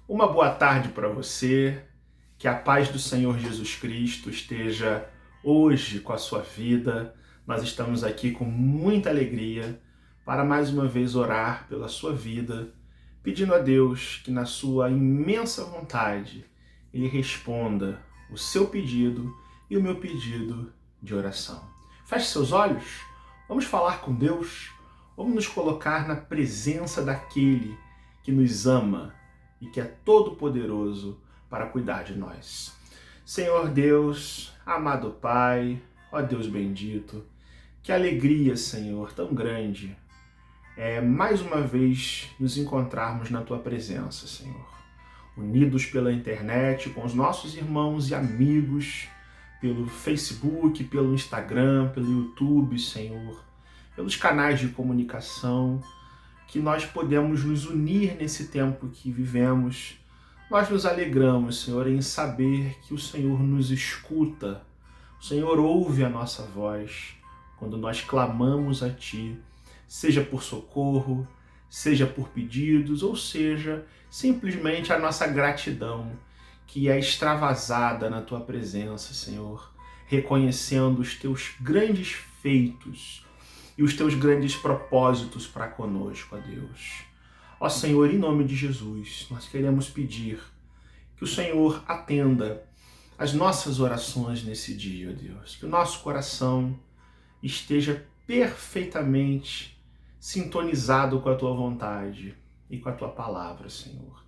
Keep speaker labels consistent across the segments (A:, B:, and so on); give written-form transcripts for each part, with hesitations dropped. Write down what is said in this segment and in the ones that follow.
A: Uma boa tarde para você, que a paz do Senhor Jesus Cristo esteja hoje com a sua vida. Nós estamos aqui com muita alegria para mais uma vez orar pela sua vida, pedindo a Deus que na sua imensa vontade Ele responda o seu pedido e o meu pedido de oração. Feche seus olhos, vamos falar com Deus, vamos nos colocar na presença daquele que nos ama e que é todo-poderoso para cuidar de nós. Senhor Deus, amado Pai, ó Deus bendito, que alegria, Senhor, tão grande é mais uma vez nos encontrarmos na Tua presença, Senhor. Unidos pela internet, com os nossos irmãos e amigos, pelo Facebook, pelo Instagram, pelo YouTube, Senhor, pelos canais de comunicação, que nós podemos nos unir nesse tempo que vivemos. Nós nos alegramos, Senhor, em saber que o Senhor nos escuta, o Senhor ouve a nossa voz quando nós clamamos a Ti, seja por socorro, seja por pedidos, ou seja, simplesmente a nossa gratidão, que é extravasada na Tua presença, Senhor, reconhecendo os Teus grandes feitos e os Teus grandes propósitos para conosco, ó Deus. Ó Senhor, em nome de Jesus, nós queremos pedir que o Senhor atenda as nossas orações nesse dia, ó Deus, que o nosso coração esteja perfeitamente sintonizado com a Tua vontade e com a Tua palavra, Senhor.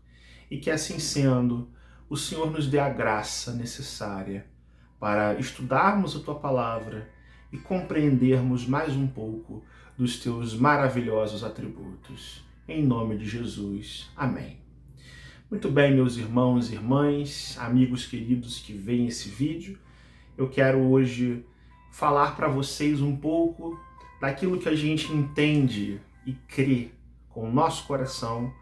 A: E que assim sendo, o Senhor nos dê a graça necessária para estudarmos a Tua palavra e compreendermos mais um pouco dos Teus maravilhosos atributos. Em nome de Jesus. Amém. Muito bem, meus irmãos e irmãs, amigos queridos que veem esse vídeo, eu quero hoje falar para vocês um pouco daquilo que a gente entende e crê com o nosso coração,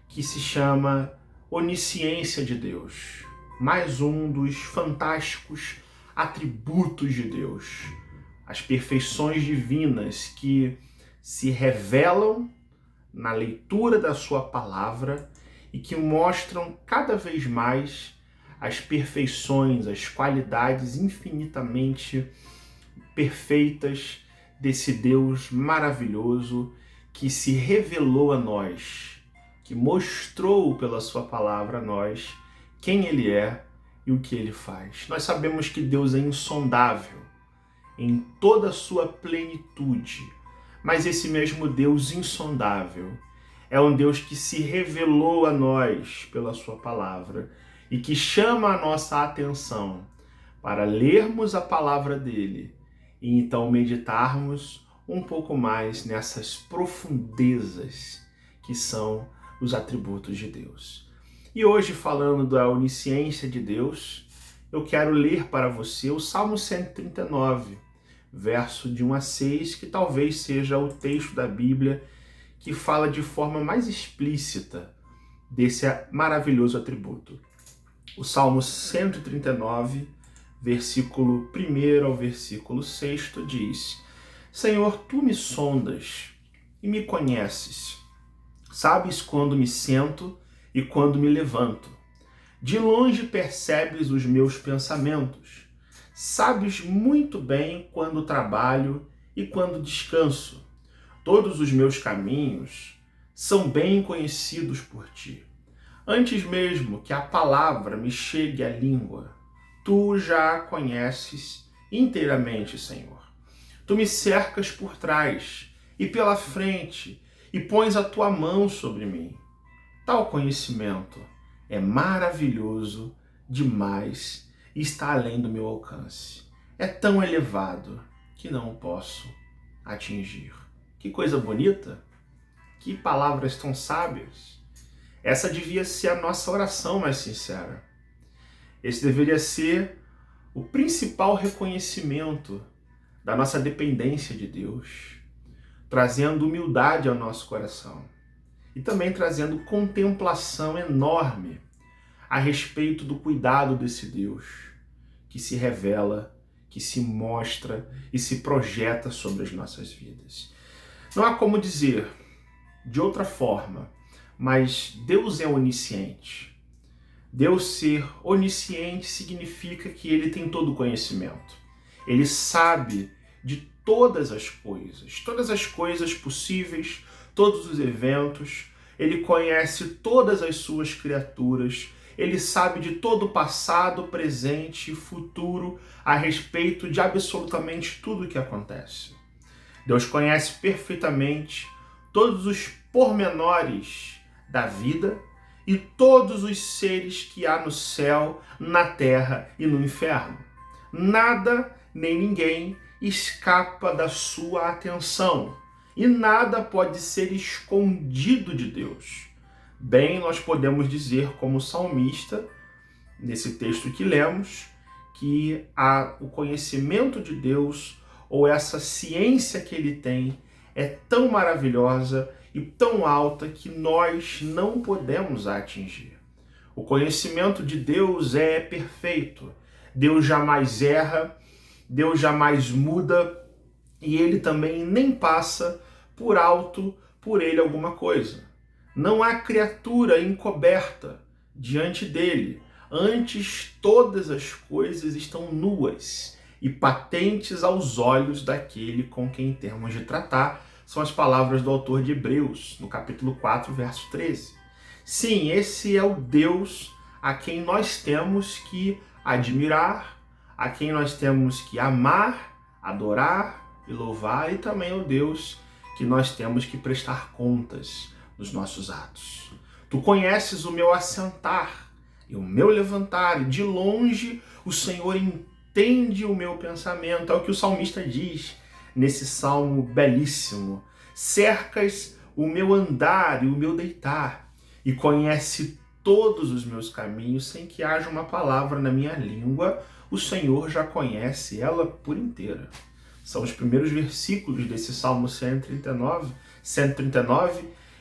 A: que se chama onisciência de Deus. Mais um dos fantásticos atributos de Deus. As perfeições divinas que se revelam na leitura da sua palavra e que mostram cada vez mais as perfeições, as qualidades infinitamente perfeitas desse Deus maravilhoso que se revelou a nós, que mostrou pela sua palavra a nós quem Ele é e o que Ele faz. Nós sabemos que Deus é insondável em toda a sua plenitude, mas esse mesmo Deus insondável é um Deus que se revelou a nós pela sua palavra e que chama a nossa atenção para lermos a palavra dele e então meditarmos um pouco mais nessas profundezas que são os atributos de Deus. E hoje, falando da onisciência de Deus, eu quero ler para você o Salmo 139, verso de 1 a 6, que talvez seja o texto da Bíblia que fala de forma mais explícita desse maravilhoso atributo. O Salmo 139, versículo 1 ao versículo 6 diz: Senhor, Tu me sondas e me conheces. Sabes quando me sento e quando me levanto. De longe percebes os meus pensamentos. Sabes muito bem quando trabalho e quando descanso. Todos os meus caminhos são bem conhecidos por Ti. Antes mesmo que a palavra me chegue à língua, Tu já a conheces inteiramente, Senhor. Tu me cercas por trás e pela frente e pões a Tua mão sobre mim. Tal conhecimento é maravilhoso demais e está além do meu alcance. É tão elevado que não o posso atingir. Que coisa bonita! Que palavras tão sábias! Essa devia ser a nossa oração mais sincera. Esse deveria ser o principal reconhecimento da nossa dependência de Deus, trazendo humildade ao nosso coração e também trazendo contemplação enorme a respeito do cuidado desse Deus que se revela, que se mostra e se projeta sobre as nossas vidas. Não há como dizer de outra forma, mas Deus é onisciente. Deus ser onisciente significa que ele tem todo o conhecimento. Ele sabe de todas as coisas possíveis, todos os eventos. Ele conhece todas as suas criaturas. Ele sabe de todo o passado, presente e futuro a respeito de absolutamente tudo o que acontece. Deus conhece perfeitamente todos os pormenores da vida e todos os seres que há no céu, na terra e no inferno. Nada nem ninguém escapa da sua atenção e nada pode ser escondido de Deus. Bem, nós podemos dizer, como salmista, nesse texto que lemos, que o conhecimento de Deus, ou essa ciência que ele tem, é tão maravilhosa e tão alta que nós não podemos a atingir. O conhecimento de Deus é perfeito. Deus jamais erra, Deus jamais muda e ele também nem passa por alto por ele alguma coisa. Não há criatura encoberta diante dele. Antes, todas as coisas estão nuas e patentes aos olhos daquele com quem temos de tratar. São as palavras do autor de Hebreus, no capítulo 4, verso 13. Sim, esse é o Deus a quem nós temos que admirar, a quem nós temos que amar, adorar e louvar, e também é o Deus que nós temos que prestar contas dos nossos atos. Tu conheces o meu assentar e o meu levantar, e de longe o Senhor entende o meu pensamento. É o que o salmista diz nesse salmo belíssimo. Cercas o meu andar e o meu deitar, e conhece todos os meus caminhos, sem que haja uma palavra na minha língua. O Senhor já conhece ela por inteira. São os primeiros versículos desse Salmo 139,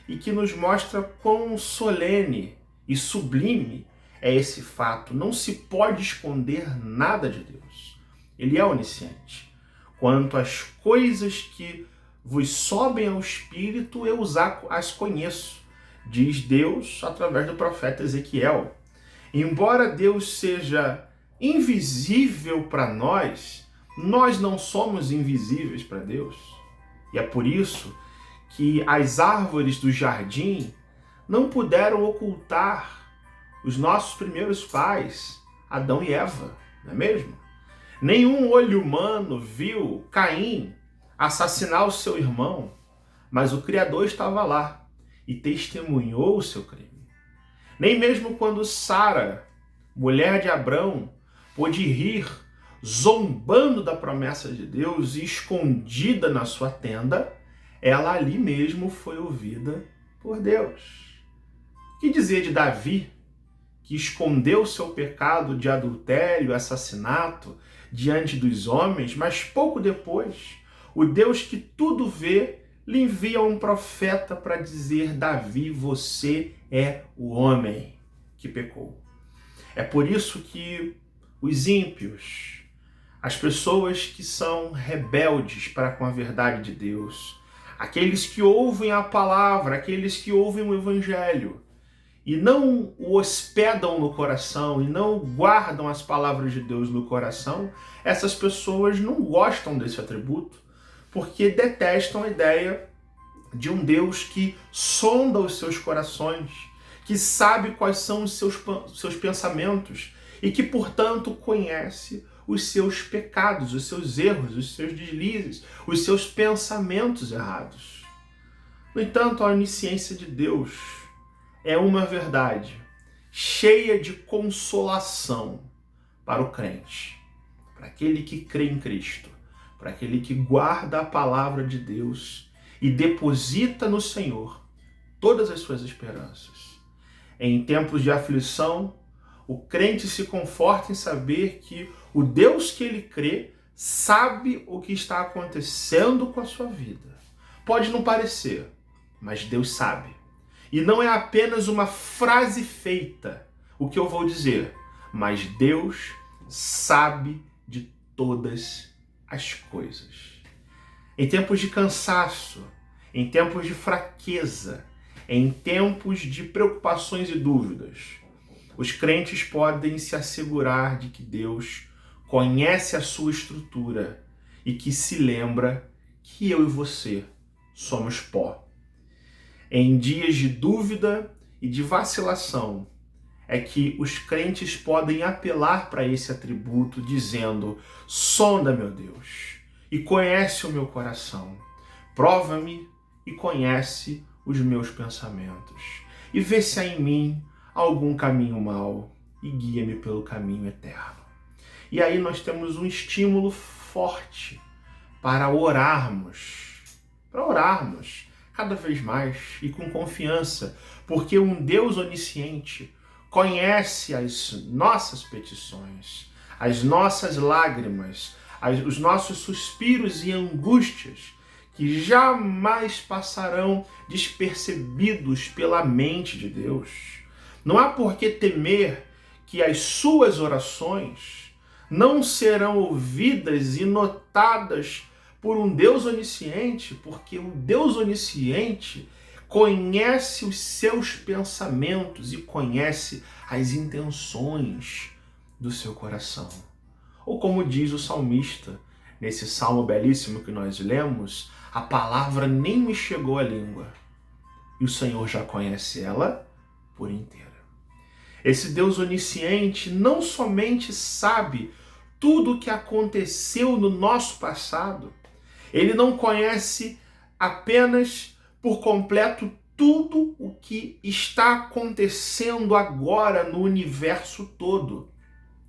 A: e que nos mostra quão solene e sublime é esse fato. Não se pode esconder nada de Deus. Ele é onisciente. Quanto às coisas que vos sobem ao espírito, eu as conheço, diz Deus através do profeta Ezequiel. Embora Deus seja invisível para nós, nós não somos invisíveis para Deus. E é por isso que as árvores do jardim não puderam ocultar os nossos primeiros pais, Adão e Eva, não é mesmo? Nenhum olho humano viu Caim assassinar o seu irmão, mas o Criador estava lá e testemunhou o seu crime. Nem mesmo quando Sara, mulher de Abrão, pôde rir, zombando da promessa de Deus e escondida na sua tenda, ela ali mesmo foi ouvida por Deus. O que dizer de Davi, que escondeu seu pecado de adultério, assassinato, diante dos homens, mas pouco depois, o Deus que tudo vê lhe envia um profeta para dizer: Davi, você é o homem que pecou. É por isso que os ímpios, as pessoas que são rebeldes para com a verdade de Deus, aqueles que ouvem a palavra, aqueles que ouvem o evangelho e não o hospedam no coração e não guardam as palavras de Deus no coração, essas pessoas não gostam desse atributo, porque detestam a ideia de um Deus que sonda os seus corações, que sabe quais são os seus pensamentos e que, portanto, conhece os seus pecados, os seus erros, os seus deslizes, os seus pensamentos errados. No entanto, a onisciência de Deus é uma verdade cheia de consolação para o crente, para aquele que crê em Cristo, para aquele que guarda a palavra de Deus e deposita no Senhor todas as suas esperanças. Em tempos de aflição, o crente se conforta em saber que o Deus que ele crê sabe o que está acontecendo com a sua vida. Pode não parecer, mas Deus sabe. E não é apenas uma frase feita o que eu vou dizer, mas Deus sabe de todas as coisas. Em tempos de cansaço, em tempos de fraqueza, em tempos de preocupações e dúvidas, os crentes podem se assegurar de que Deus conhece a sua estrutura e que se lembra que eu e você somos pó. Em dias de dúvida e de vacilação, é que os crentes podem apelar para esse atributo dizendo: sonda, meu Deus, e conhece o meu coração. Prova-me e conhece os meus pensamentos. E vê se há em mim algum caminho mau e guia-me pelo caminho eterno. E aí nós temos um estímulo forte para orarmos cada vez mais e com confiança, porque um Deus onisciente conhece as nossas petições, as nossas lágrimas, os nossos suspiros e angústias, que jamais passarão despercebidos pela mente de Deus. Não há por que temer que as suas orações não serão ouvidas e notadas por um Deus onisciente, porque o Deus onisciente conhece os seus pensamentos e conhece as intenções do seu coração. Ou como diz o salmista, nesse salmo belíssimo que nós lemos, a palavra nem me chegou à língua, e o Senhor já conhece ela por inteira. Esse Deus onisciente não somente sabe tudo o que aconteceu no nosso passado, ele não conhece apenas por completo tudo o que está acontecendo agora no universo todo,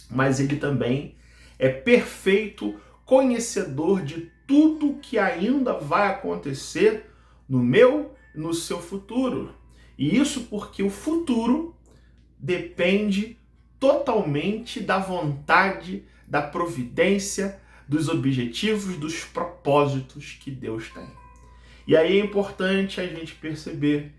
A: mas ele também é perfeito conhecedor de tudo que ainda vai acontecer no meu e no seu futuro. E isso porque o futuro depende totalmente da vontade, da providência, dos objetivos, dos propósitos que Deus tem. E aí é importante a gente perceber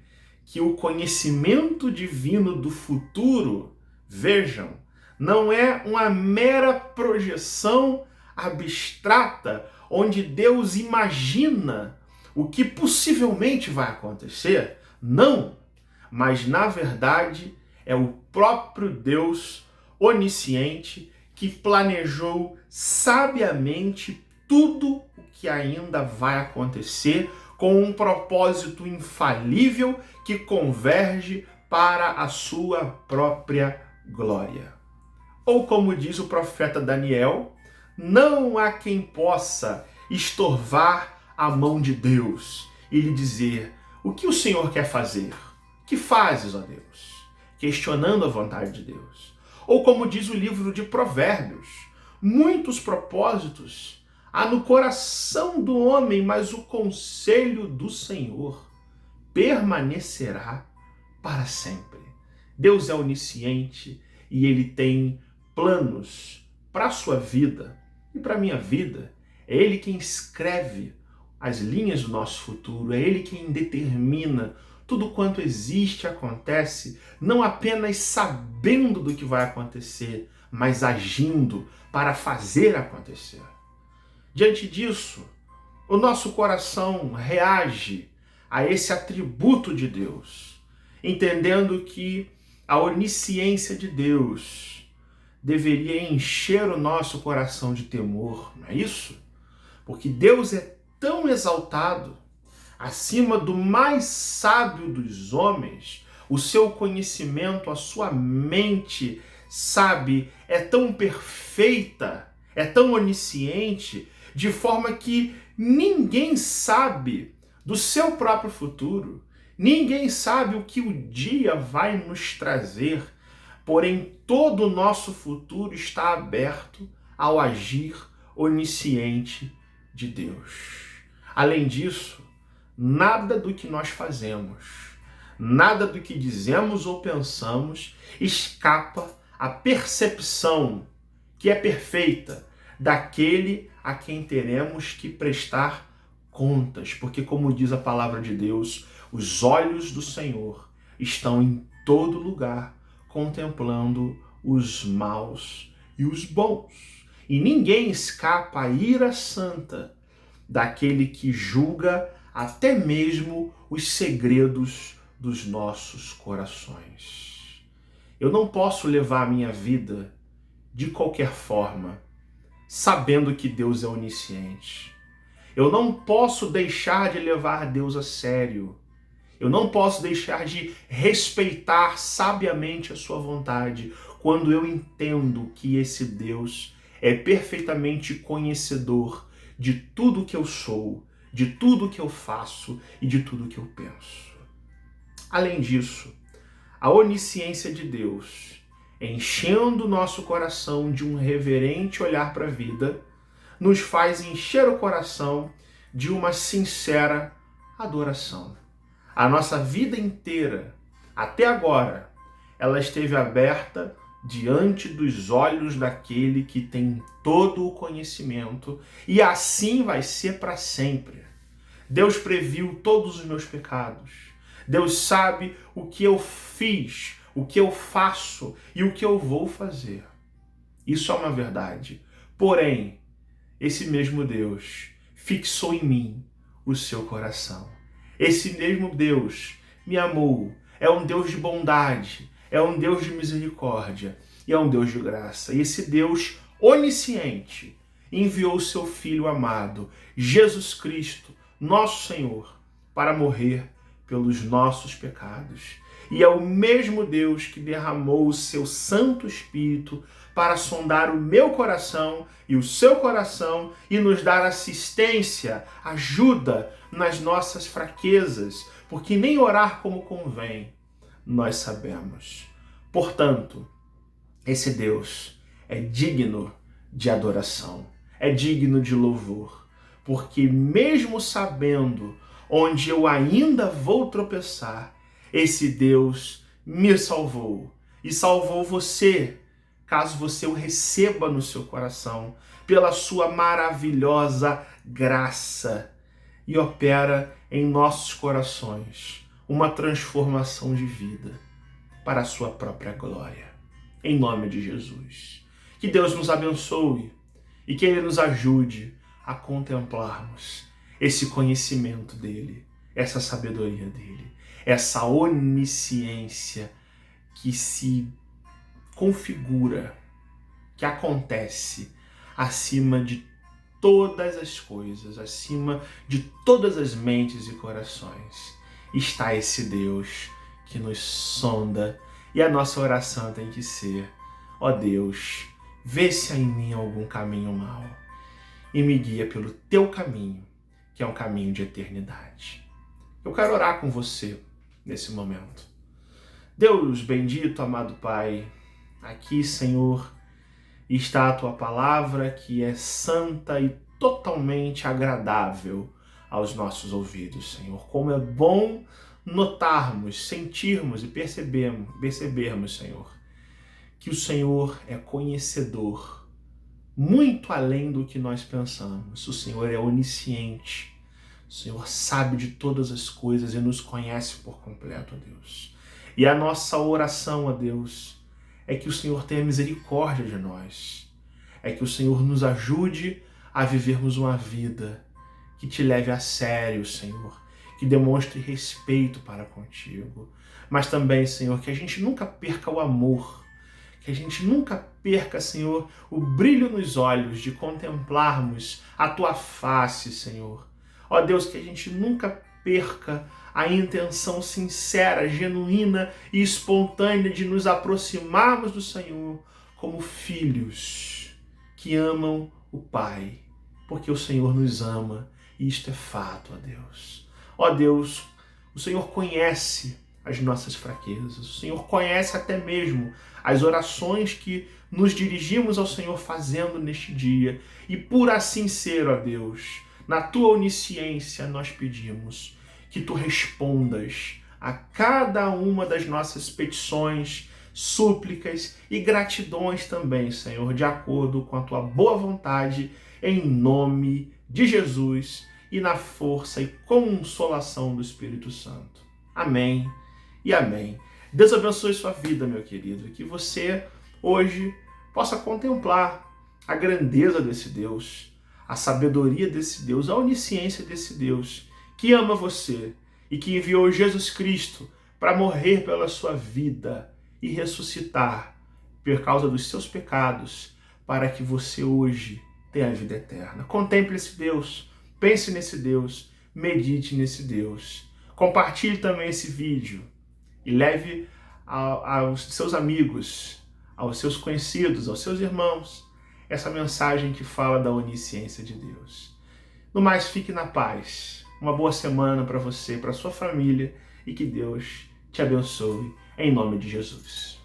A: que o conhecimento divino do futuro, vejam, não é uma mera projeção abstrata onde Deus imagina o que possivelmente vai acontecer. Não, mas na verdade é o próprio Deus onisciente que planejou sabiamente tudo o que ainda vai acontecer com um propósito infalível que converge para a sua própria glória. Ou como diz o profeta Daniel, não há quem possa estorvar a mão de Deus e lhe dizer: o que o Senhor quer fazer? Que fazes, ó Deus? Questionando a vontade de Deus. Ou como diz o livro de Provérbios, muitos propósitos há no coração do homem, mas o conselho do Senhor permanecerá para sempre. Deus é onisciente e ele tem planos para a sua vida e para a minha vida. É ele quem escreve as linhas do nosso futuro, é ele quem determina tudo quanto existe e acontece, não apenas sabendo do que vai acontecer, mas agindo para fazer acontecer. Diante disso, o nosso coração reage a esse atributo de Deus, entendendo que a onisciência de Deus deveria encher o nosso coração de temor, não é isso? Porque Deus é tão exaltado, acima do mais sábio dos homens, o seu conhecimento, a sua mente, sabe, é tão perfeita, é tão onisciente, de forma que ninguém sabe do seu próprio futuro, ninguém sabe o que o dia vai nos trazer, porém todo o nosso futuro está aberto ao agir onisciente de Deus. Além disso, nada do que nós fazemos, nada do que dizemos ou pensamos escapa à percepção que é perfeita daquele a quem teremos que prestar contas, porque como diz a palavra de Deus, os olhos do Senhor estão em todo lugar, contemplando os maus e os bons. E ninguém escapa à ira santa daquele que julga até mesmo os segredos dos nossos corações. Eu não posso levar a minha vida de qualquer forma, sabendo que Deus é onisciente. Eu não posso deixar de levar Deus a sério. Eu não posso deixar de respeitar sabiamente a sua vontade quando eu entendo que esse Deus é perfeitamente conhecedor de tudo que eu sou, de tudo que eu faço e de tudo que eu penso. Além disso, a onisciência de Deus, enchendo o nosso coração de um reverente olhar para a vida, nos faz encher o coração de uma sincera adoração. A nossa vida inteira, até agora, ela esteve aberta diante dos olhos daquele que tem todo o conhecimento, e assim vai ser para sempre. Deus previu todos os meus pecados. Deus sabe o que eu fiz, o que eu faço e o que eu vou fazer. Isso é uma verdade. Porém, esse mesmo Deus fixou em mim o seu coração. Esse mesmo Deus me amou. É um Deus de bondade, é um Deus de misericórdia e é um Deus de graça. E esse Deus onisciente enviou o seu Filho amado, Jesus Cristo, nosso Senhor, para morrer pelos nossos pecados. E é o mesmo Deus que derramou o seu Santo Espírito para sondar o meu coração e o seu coração e nos dar assistência, ajuda nas nossas fraquezas, porque nem orar como convém nós sabemos. Portanto, esse Deus é digno de adoração, é digno de louvor, porque mesmo sabendo onde eu ainda vou tropeçar, esse Deus me salvou e salvou você, caso você o receba no seu coração, pela sua maravilhosa graça, e opera em nossos corações uma transformação de vida para a sua própria glória. Em nome de Jesus. Que Deus nos abençoe e que Ele nos ajude a contemplarmos esse conhecimento dEle, essa sabedoria dEle, essa onisciência que se configura, que acontece acima de todas as coisas, acima de todas as mentes e corações. Está esse Deus que nos sonda e a nossa oração tem que ser: ó Deus, vê se há em mim algum caminho mau e me guia pelo teu caminho, que é um caminho de eternidade. Eu quero orar com você nesse momento. Deus bendito, amado Pai, aqui, Senhor, está a tua palavra, que é santa e totalmente agradável aos nossos ouvidos, Senhor. Como é bom notarmos, sentirmos e percebermos, Senhor, que o Senhor é conhecedor muito além do que nós pensamos. O Senhor é onisciente. O Senhor sabe de todas as coisas e nos conhece por completo, ó Deus. E a nossa oração, ó Deus, é que o Senhor tenha misericórdia de nós. É que o Senhor nos ajude a vivermos uma vida que te leve a sério, Senhor, que demonstre respeito para contigo. Mas também, Senhor, que a gente nunca perca o amor, que a gente nunca perca, Senhor, o brilho nos olhos de contemplarmos a tua face, Senhor. Ó Deus, que a gente nunca perca a intenção sincera, genuína e espontânea de nos aproximarmos do Senhor como filhos que amam o Pai, porque o Senhor nos ama e isto é fato, ó Deus. Ó Deus, o Senhor conhece as nossas fraquezas, o Senhor conhece até mesmo as orações que nos dirigimos ao Senhor fazendo neste dia, e por assim ser, ó Deus, na tua onisciência nós pedimos que tu respondas a cada uma das nossas petições, súplicas e gratidões também, Senhor, de acordo com a tua boa vontade, em nome de Jesus e na força e consolação do Espírito Santo. Amém e amém. Deus abençoe sua vida, meu querido, e que você hoje possa contemplar a grandeza desse Deus, a sabedoria desse Deus, a onisciência desse Deus, que ama você e que enviou Jesus Cristo para morrer pela sua vida e ressuscitar por causa dos seus pecados, para que você hoje tenha a vida eterna. Contemple esse Deus, pense nesse Deus, medite nesse Deus. Compartilhe também esse vídeo e leve aos seus amigos, aos seus conhecidos, aos seus irmãos, essa mensagem que fala da onisciência de Deus. No mais, fique na paz. Uma boa semana para você, para sua família, e que Deus te abençoe, em nome de Jesus.